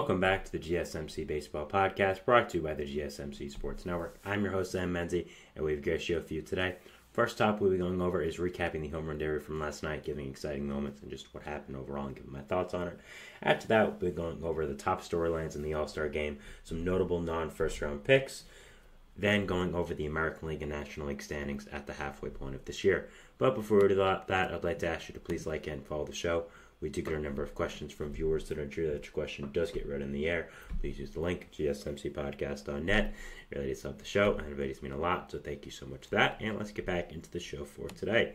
Welcome back to the GSMC Baseball Podcast, brought to you by the GSMC Sports Network. I'm your host, Sam Menzie, and we have a great show for you today. First topic we'll be going over is recapping the home run derby from last night, giving exciting moments and just what happened overall and giving my thoughts on it. After that, we'll be going over the top storylines in the All-Star Game, some notable non-first round picks, then going over the American League and National League standings at the halfway point of this year. But before we do that, I'd like to ask you to please like and follow the show. We do get a number of questions from viewers to ensure that your question does get read in the air. Please use the link, GSMCpodcast.net. It really does help the show, and it really does mean a lot, so thank you so much for that. And let's get back into the show for today.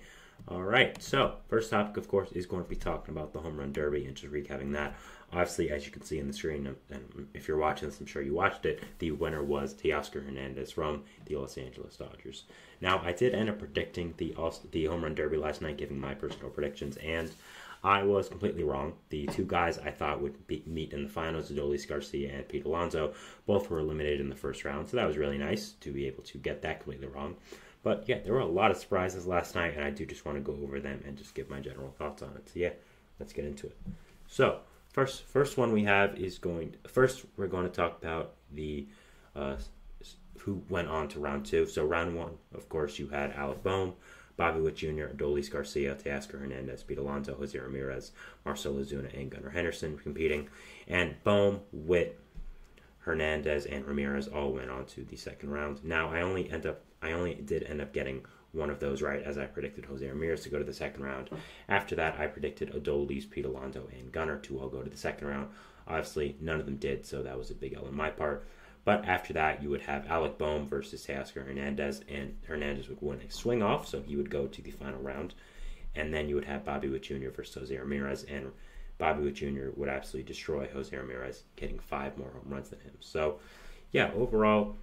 All right, so first topic, of course, is going to be talking about the home run derby and just recapping that. Obviously, as you can see on the screen, and if you're watching this, I'm sure you watched it, the winner was Teoscar Hernandez from the Los Angeles Dodgers. Now, I did end up predicting the home run derby last night, giving my personal predictions, and I was completely wrong. The two guys I thought would meet in the finals, Adolis Garcia and Pete Alonso, both were eliminated in the first round, so that was really nice to be able to get that completely wrong. But yeah, there were a lot of surprises last night, and I do just want to go over them and just give my general thoughts on it. So yeah, let's get into it. So first one we have is we're going to talk about the who went on to round two. So round one, of course, you had Alec Boehm, Bobby Witt Jr., Adolis Garcia, Teoscar Hernandez, Pete Alonso, Jose Ramirez, Marcell Ozuna, and Gunnar Henderson competing. And Boehm, Witt, Hernandez, and Ramirez all went on to the second round. Now, I only did end up getting one of those right, as I predicted Jose Ramirez to go to the second round. After that, I predicted Adolis, Pete Alonso, and Gunnar to all go to the second round. Obviously, none of them did, so that was a big L on my part. But after that, you would have Alec Boehm versus Teoscar Hernandez, and Hernandez would win a swing off, so he would go to the final round. And then you would have Bobby Witt Jr. versus Jose Ramirez, and Bobby Witt Jr. would absolutely destroy Jose Ramirez, getting 5 more home runs than him. So, yeah, overall,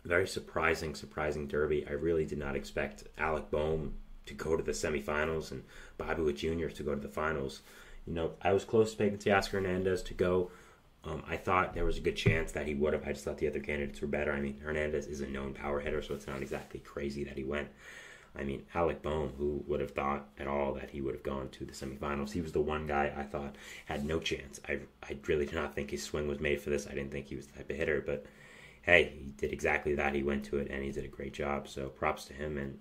very surprising derby. I really did not expect Alec Boehm to go to the semifinals and Bobby Witt Jr. to go to the finals. You know, I was close to picking Teoscar Hernandez to go. I thought there was a good chance that he would have. I just thought the other candidates were better. I mean, Hernandez is a known power hitter, so it's not exactly crazy that he went. I mean, Alec Boehm, who would have thought at all that he would have gone to the semifinals? He was the one guy I thought had no chance. I really did not think his swing was made for this. I didn't think he was the type of hitter, but hey, he did exactly that. He went to it, and he did a great job, so props to him. And,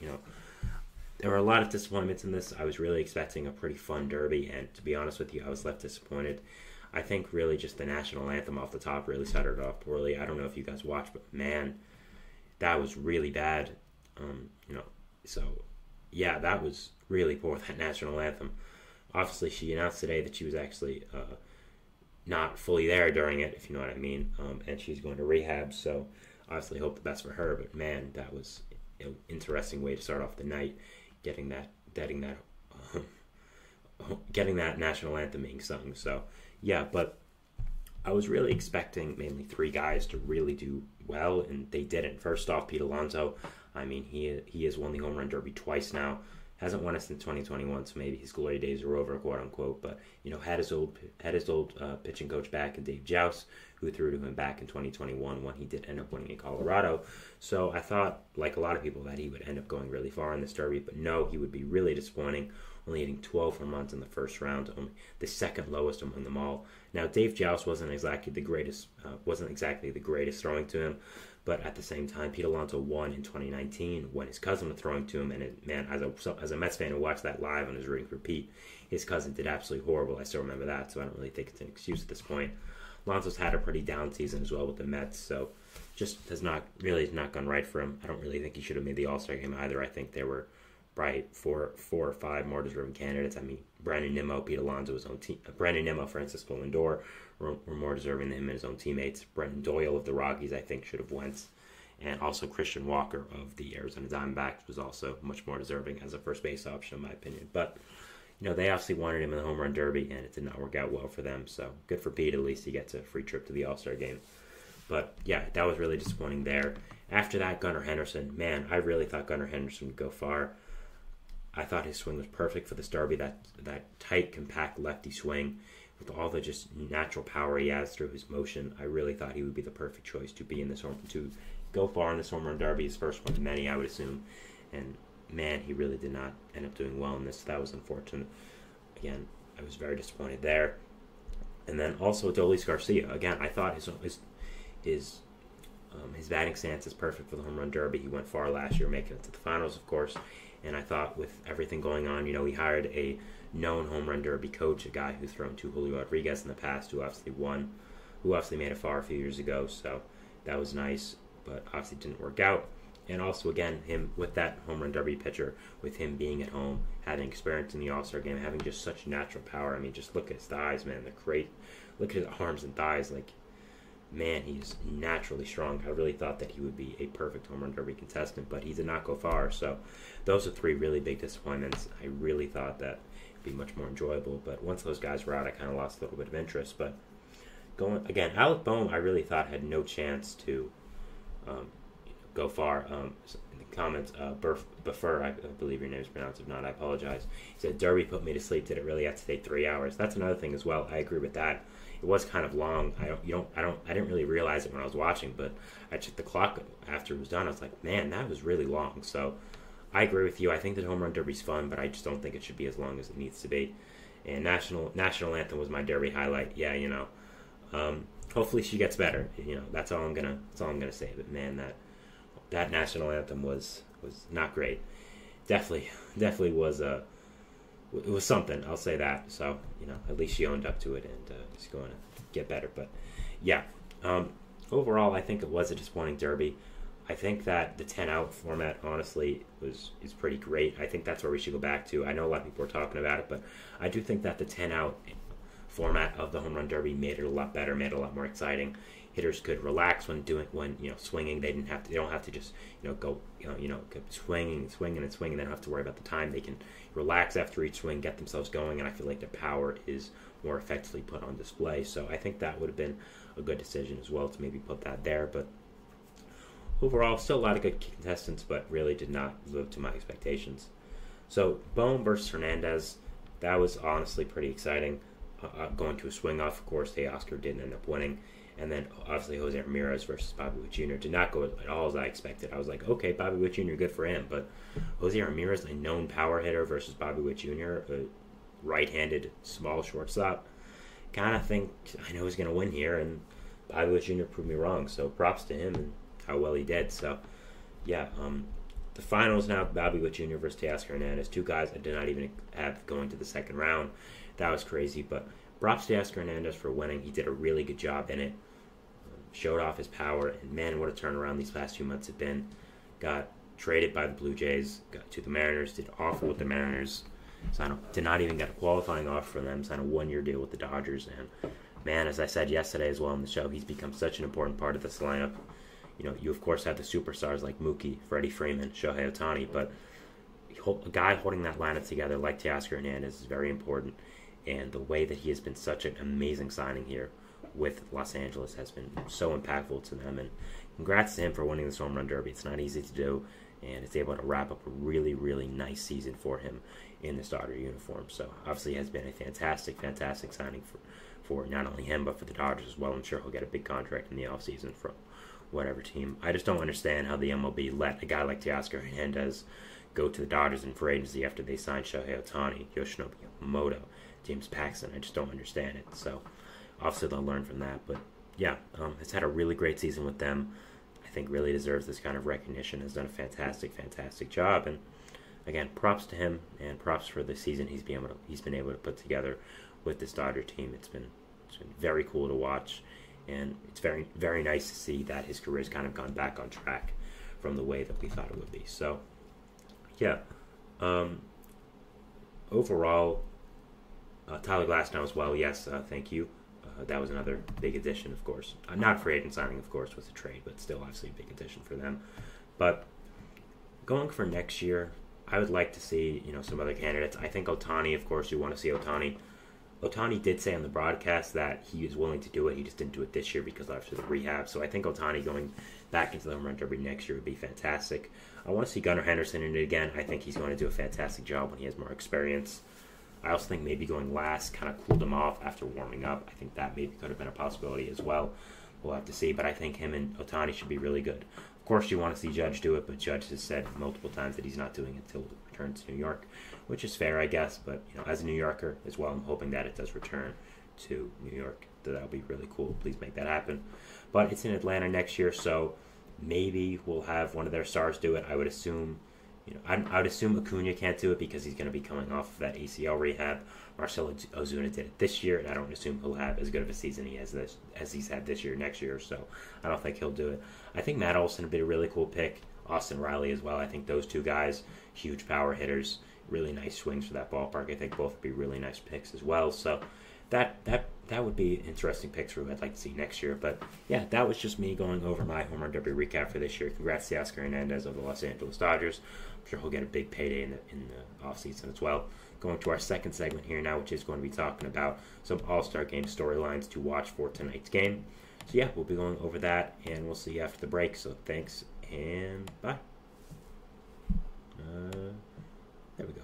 you know, there were a lot of disappointments in this. I was really expecting a pretty fun derby, and to be honest with you, I was left disappointed. I think really just the national anthem off the top really started off poorly. I don't know if you guys watched, but man, that was really bad. So yeah, that was really poor, that national anthem. Obviously, she announced today that she was actually not fully there during it, if you know what I mean, and she's going to rehab. So obviously, hope the best for her. But man, that was an interesting way to start off the night, getting that national anthem being sung. So. Yeah, but I was really expecting mainly 3 guys to really do well, and they didn't. First off, Pete Alonso. I mean, he has won the home run derby twice now. Hasn't won it since 2021, so maybe his glory days are over, quote unquote. But you know, had his old pitching coach back in Dave Joust, who threw to him back in 2021 when he did end up winning in Colorado. So I thought, like a lot of people, that he would end up going really far in this derby, but no, he would be really disappointing. Only hitting 12 home runs in the first round, only the second lowest among them all. Now, Dave Joust wasn't exactly the greatest throwing to him, but at the same time, Pete Alonso won in 2019 when his cousin was throwing to him, and man, as a Mets fan who watched that live and was rooting for Pete, his cousin did absolutely horrible. I still remember that, so I don't really think it's an excuse at this point. Alonso's had a pretty down season as well with the Mets, so just has not gone right for him. I don't really think he should have made the All-Star game either. I think there were probably four or five more deserving candidates. I mean, Brandon Nimmo, Pete Alonso, his own team. Brandon Nimmo, Francisco Lindor were more deserving than him and his own teammates. Brenton Doyle of the Rockies, I think, should have went. And also Christian Walker of the Arizona Diamondbacks was also much more deserving as a first base option, in my opinion. But, you know, they obviously wanted him in the home run derby, and it did not work out well for them. So good for Pete. At least he gets a free trip to the All-Star game. But, yeah, that was really disappointing there. After that, Gunnar Henderson. Man, I really thought Gunnar Henderson would go far. I thought his swing was perfect for this derby, that tight, compact lefty swing with all the just natural power he has through his motion. I really thought he would be the perfect choice to be in this to go far in this home run derby, his first one of many, I would assume. And man, he really did not end up doing well in this. That was unfortunate. Again, I was very disappointed there. And then also Adolis Garcia. Again, I thought his batting stance is perfect for the home run derby. He went far last year, making it to the finals, of course. And I thought with everything going on, he hired a known home run derby coach, a guy who's thrown to Julio Rodriguez in the past, who obviously made it far a few years ago. So that was nice, but obviously didn't work out. And also, again, him with that home run derby pitcher, with him being at home, having experience in the All-Star game, having just such natural power. I mean, just look at his thighs, man. They're great. Look at his arms and thighs. Like, man, he's naturally strong. I really thought that he would be a perfect home run derby contestant, but he did not go far. So those are three really big disappointments. I really thought that it'd be much more enjoyable, but once those guys were out, I kind of lost a little bit of interest. But Alec Bohm, I really thought had no chance to go far. In the comments, Buffer, I believe your name is pronounced. If not, I apologize. He said, "Derby put me to sleep. Did it really have to take 3 hours?" That's another thing as well. I agree with that. It was kind of long. I didn't really realize it when I was watching, but I checked the clock after it was done. I was like, man, that was really long. So I agree with you. I think the home run derby's fun, but I just don't think it should be as long as it needs to be. And national anthem was my derby highlight. Yeah, hopefully she gets better. That's all I'm gonna say. But man, that national anthem was not great. Definitely was it was something, I'll say that. So, at least she owned up to it, and she's going to get better. But, yeah, overall, I think it was a disappointing derby. I think that the 10-out format, honestly, is pretty great. I think that's where we should go back to. I know a lot of people are talking about it, but I do think that the 10-out format of the home run derby made it a lot better, made it a lot more exciting. Hitters could relax when swinging. They don't have to just go swinging. They don't have to worry about the time. They can relax after each swing, get themselves going, and I feel like their power is more effectively put on display. So I think that would have been a good decision as well to maybe put that there. But overall, still a lot of good contestants, but really did not live up to my expectations. So Bohm versus Hernandez, that was honestly pretty exciting. Going to a swing off, of course, Teoscar didn't end up winning. And then, obviously, Jose Ramirez versus Bobby Witt Jr. did not go at all as I expected. I was like, okay, Bobby Witt Jr., good for him. But Jose Ramirez, a known power hitter, versus Bobby Witt Jr., a right-handed small shortstop, kind of think I know he's going to win here. And Bobby Witt Jr. proved me wrong. So props to him and how well he did. So, yeah, the finals now, Bobby Witt Jr. versus Teoscar Hernandez. Two guys I did not even have going to the second round. That was crazy. But props to Teoscar Hernandez for winning. He did a really good job in it. Showed off his power, and man, what a turnaround these past 2 months have been. Got traded by the Blue Jays, got to the Mariners, did awful with the Mariners, did not even get a qualifying offer from them, signed a 1-year deal with the Dodgers, and man, as I said yesterday as well on the show, he's become such an important part of this lineup. You of course have the superstars like Mookie, Freddie Freeman, Shohei Ohtani, but a guy holding that lineup together like Teoscar Hernandez is very important, and the way that he has been such an amazing signing here with Los Angeles has been so impactful to them, and congrats to him for winning this home run derby. It's not easy to do, and it's able to wrap up a really, really nice season for him in the starter uniform. So obviously it has been a fantastic signing for not only him but for the Dodgers as well. I'm sure he'll get a big contract in the offseason from whatever team. I just don't understand how the MLB let a guy like Teoscar Hernandez go to the Dodgers in free agency after they signed Shohei Ohtani, Yoshinobu Yamamoto, James Paxton. I just don't understand it. So obviously they'll learn from that, but yeah, has had a really great season with them. I think really deserves this kind of recognition. Has done a fantastic job, and again, props to him and props for the season he's been able to put together with this Dodger team. It's been very cool to watch, and it's very, very nice to see that his career's kind of gone back on track from the way that we thought it would be. So yeah, overall, Tyler Glasnow as well. Yes, thank you. That was another big addition, of course. Not a free agent signing, of course, with a trade, but still obviously a big addition for them. But going for next year, I would like to see some other candidates. I think Ohtani, of course, you want to see Ohtani. Ohtani did say on the broadcast that he is willing to do it. He just didn't do it this year because after the rehab. So I think Ohtani going back into the home run derby next year would be fantastic. I want to see Gunnar Henderson in it again. I think he's going to do a fantastic job when he has more experience. I also think maybe going last kind of cooled him off after warming up. I think that maybe could have been a possibility as well. We'll have to see, but I think him and Ohtani should be really good. Of course, you want to see Judge do it, but Judge has said multiple times that he's not doing it until he returns to New York, which is fair, I guess. But as a New Yorker as well, I'm hoping that it does return to New York. That would be really cool. Please make that happen. But it's in Atlanta next year, so maybe we'll have one of their stars do it. I would assume, I would assume Acuna can't do it because he's going to be coming off of that ACL rehab. Marcell Ozuna did it this year, and I don't assume he'll have as good of a season as he's had this year, next year. So I don't think he'll do it. I think Matt Olson would be a really cool pick. Austin Riley as well. I think those two guys, huge power hitters, really nice swings for that ballpark. I think both would be really nice picks as well. So that would be interesting picks for who I'd like to see next year. But yeah, that was just me going over my home run derby recap for this year. Congrats to Oscar Hernandez of the Los Angeles Dodgers. I'm sure he'll get a big payday in the offseason as well. Going to our second segment here now, which is going to be talking about some All-Star Game storylines to watch for tonight's game. So yeah, we'll be going over that, and we'll see you after the break. So thanks, and bye. There we go.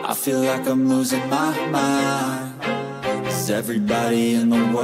I feel like I'm losing my mind. 'Cause everybody in the world